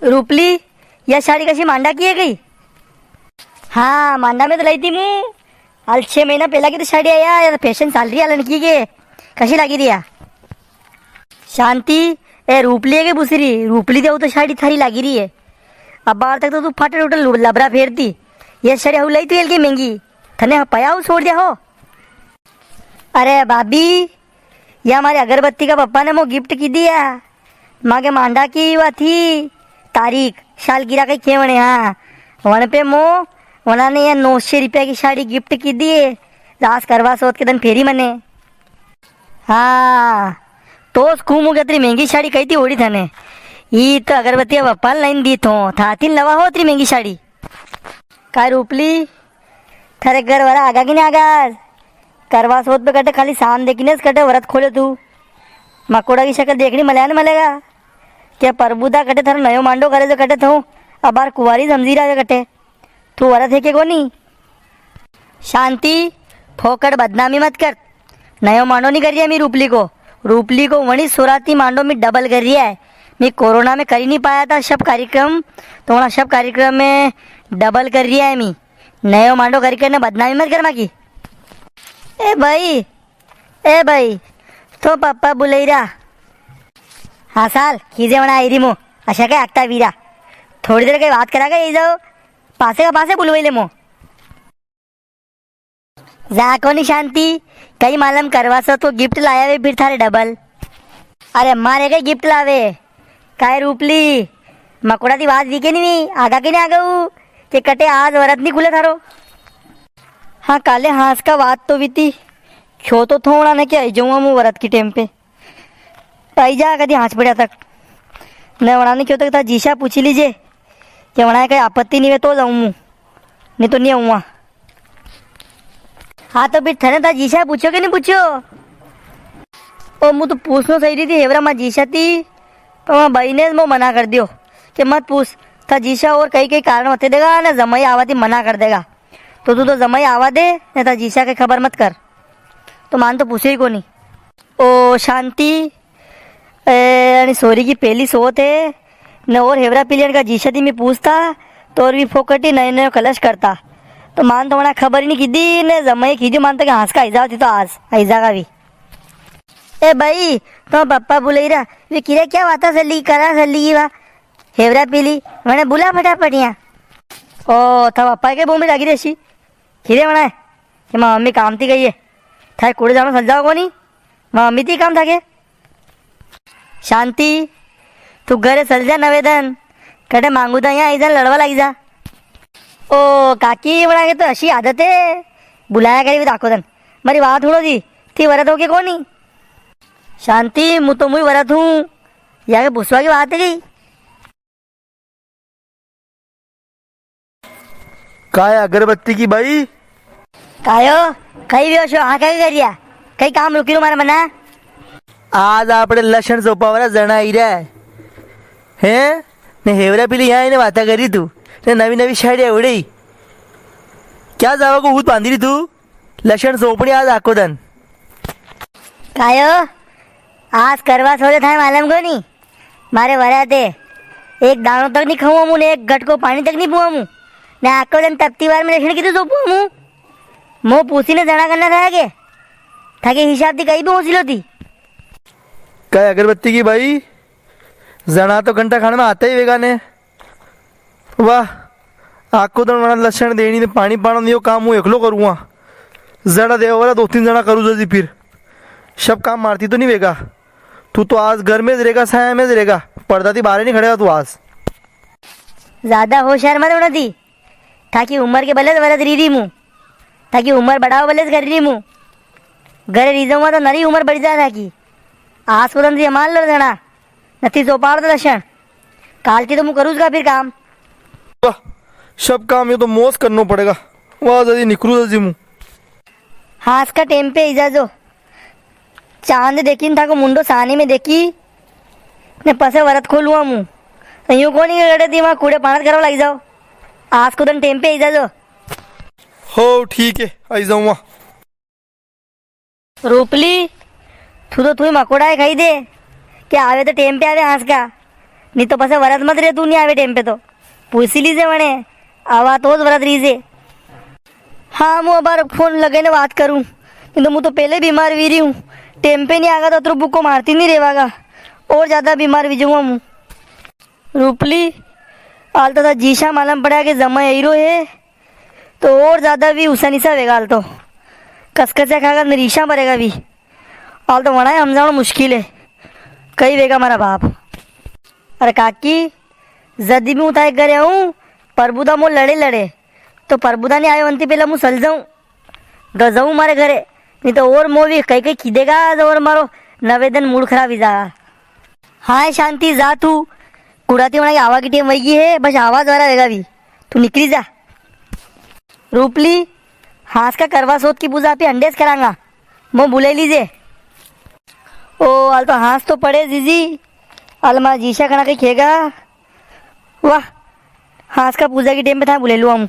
रूपली, या साड़ी कशी मांडा की है गई? हाँ, मांडा में तो लाई थी मुँह। हाल 6 महीना पहला की तो साड़ी आया या फैशन चाल रही है लड़की के। कशी लगी दिया शांति? ए रूपली है के बुसरी? रूपली देव तो साड़ी थारी लगी रही है। अब बाहर तक तो तू फटे टूटे लबरा फेरती। ये साड़ी हु लाई तू एल की महंगी थने पया हो छोड़ दिया हो। अरे भाभी, ये हमारे अगरबत्ती का पप्पा ने मो गिफ्ट की दिया। माँ के मांडा की हुआ थी तारीख साल गिरा के केवने। हाँ, वन पे मो उन्होंने ये 900 रुपया की साड़ी गिफ्ट की दी है। रास करवा सोच के दिन फेरी मने। हाँ, तो खूब मुझे इतनी महंगी साड़ी कही थी ओढ़ी थाने। ये तो अगरबत्ती पप्पा लाइन दी थो था तीन लवा हो इतनी महंगी साड़ी। का रूपली, थारे घर वाला आगा कि नहीं आगा? करवा सोच पे कटे खाली शाम देखने कटे व्रत खोले तू। मकोड़ा की शक्ल देखनी मलया न मलेगा क्या? प्रभुदा कटे थारा नयो मांडो करे जो कटे थो अब बार कुंवारी जमजीरा जो कटे तू व्रत है के कोनी? शांति, फोकट बदनामी मत कर। नयो मांडो नहीं कर रही है मी रूपली को। रूपली को वही सुराती मांडो में डबल कर रही है। मैं कोरोना में कर ही नहीं पाया था सब कार्यक्रम, तो वहाँ सब कार्यक्रम में डबल कर रही है। मी नयो मांडो करके बदनामी मत कर माँ की। ए भाई, ए भाई, तो पप्पा बुलाई रहा। हाँ साल खीजे मना आई रही मो अशा काय आगता वीरा। थोड़ी देर कहीं बात करा ये जाओ पासे का पासे बुलवाई ले मो। जा कोनी शांति, कई मालूम करवा सो तो गिफ्ट लाया वे फिर थारे डबल। अरे मारे कई गिफ्ट लावे काय रूपली? मकोड़ा की बात वीके नहीं आगा के नहीं आगा कि कटे आज वरत नहीं खुले थारो। हाँ काले हाथ का बात तो बीती क्यों तो थोड़ा ना क्या जाऊँगा मुँह वरत की टाइम पे पाई जा कभी हाथ पड़ा तक न वड़ाने क्यों तक था जीशा पूछ लीजिए कि वड़ा कहीं आपत्ति नहीं है तो जाऊँ मुँह, नहीं तो नहीं आऊँगा। हाँ तो फिर थने था जीशा पूछो कि नहीं पूछो? ओ मुँह तो पूछना सही रही थी हेवरा माँ जीशा थी तो वहाँ भाई ने मुँह मना कर दियो कि मत पूछ था जीशा और कई कई कारण बता देगा ना जमाई आवा थी मना कर देगा। तो तू तो जमाई आवा दे नहीं था जीशा के खबर मत कर। तो मान तो पूछे ही को नहीं। ओ शांति, आणि सोरी की पहली सोत है न और हेवरा पिलियन का जीशा थी मैं पूछता तो और भी फोकटी नए नए कलश करता। तो मान तो मना खबर ही नहीं की दी ने जमाई खींचू मानता कि हंस का ऐजा थी तो आज ऐजा का भी। ए भाई, तो पप्पा बुलाई रहा वे किरे क्या बाता सली करा सली की वा हेवरा पीली मैंने बुला फटाफट यहाँ। ओ था पप्पा के बूम में लगी रही खीरे बनाए कि माँ मम्मी काम थी गई है था कूड़े जाना सल जाओ को नहीं माँ मम्मी थी काम था के। शांति, तू घरे सल जा नवेदन कटे मांगू था यहाँ ऐसा लड़वा लगी जा। ओ काकी बना के तो अशी आदत है बुलाया करी भी दाखो दन मेरी बात उड़ो थी वरत हो के कौन नहीं? शांति, मुँह तो मुँह वरत हूँ या के भूसवा की बात है गई। काय अगरबत्ती की भाई कायो कई भी हो हाँ क्या करिया कई काम रुकी लो मारा मना। आज આપણે લસણ સોપાવાળા જણા આવી રહ્યા હે ને હેવરા પેલી यहाँ એને વાતા કરી તું ને નવી નવી સાડી આવડી क्या जावा को भूत बांधी तू लसण सोपड़ी आज आको दन कायो आज करवा सोचे था मालूम को नहीं मारे वराते एक दानों तक नहीं खाऊँ मुँह ने एक गट को पानी तक नहीं पुआ मुँह ने आको दिन तपती बार में लक्षण की तो सोपू मुँह मुँह पूछी ने जना करना था के हिसाब थी कहीं भी पहुँची लो थी। काय अगरबत्ती की भाई जना तो घंटा खाने में आता ही वेगा ने वाह आको दन वना लसण देनी ने पानी पाना नहीं काम हूँ एकलो करूँगा जरा देवा वाला 2-3 जना करूँ जल्दी फिर सब काम मारती तो नहीं वेगा। तू तो आज घर में रहेगा साया में रहेगा पर्दा थी बाहर नहीं खड़ेगा तू आज। ज्यादा होशियार मत होना थी ताकि उम्र के बल्ले वरद री मुँह ताकि उम्र बढ़ाओ बल्ले कर रही मुँह घरे रीजों तो नरी उम्र बढ़ जाए था कि आज को दन मान लो जना नथी सोपाड़ तो लक्षण काल की तो मुँह करूँगा फिर काम सब काम ये तो मोस करना पड़ेगा वाह जल्दी निकलू जल्दी मुँह। हाथ का टेम पे इजाजो चांद देखी था को मुंडो सानी में देखी ने पसे वरत खोलुआ मुँह यूँ को नहीं गड़े थी वहाँ कूड़े पानत करो लग जाओ आज को दन टेम पे इजाजो। हो ठीक है आई जाऊँगा। रूपली, तू तो मकोड़ा है खाई दे क्या आवे तो टेम पे आवे हंस का नहीं तो पासे वरत मत रे तू नहीं आवे टेम पे तो पूछी लीजे वणे आवा तो ज वरत रीजे। हाँ હું અબાર ફોન લગાઈને વાત કરું नहीं तो હું तो पहले बीमार भी रही हूँ टेम पे नहीं आगा तो अतरो बुक को मारती नहीं रहेगा और ज़्यादा बीमार भी जाऊँगा हूँ। रूपली हाल तो था जीशा मालूम पड़ा कि जमा हीरो है तो और ज़्यादा भी उसा निसा वेगा हाल तो कसकसा खाकर नरीशा पड़ेगा भी हाल तो वहाँ समझाना मुश्किल है कई वेगा हमारा बाप। अरे काकी जदी भी उतार कर आऊँ प्रभुदा मो लड़े लड़े तो प्रभुदा ने आए वंती पहला मुँह सल जाऊँ तो जाऊँ मारे घरे नहीं तो और मो भी कहीं कहीं खीदेगा और मारो नवेदन मूड खराब ही जागा। हाँ शांति जा तू कुड़ाती वहाँ की आवा की टीम वही है बस आवाज वाला रहेगा भी तू निकली जा। रूपली हाथ का करवा सोच की पूजा पे अंडेस करांगा मो बुले लीजिए। ओ हाल तो हाथ तो पड़े जीजी अलमा जीशा खाना कहीं खेगा वाह हाथ का पूजा की टीम पे था बुले लूँ हम।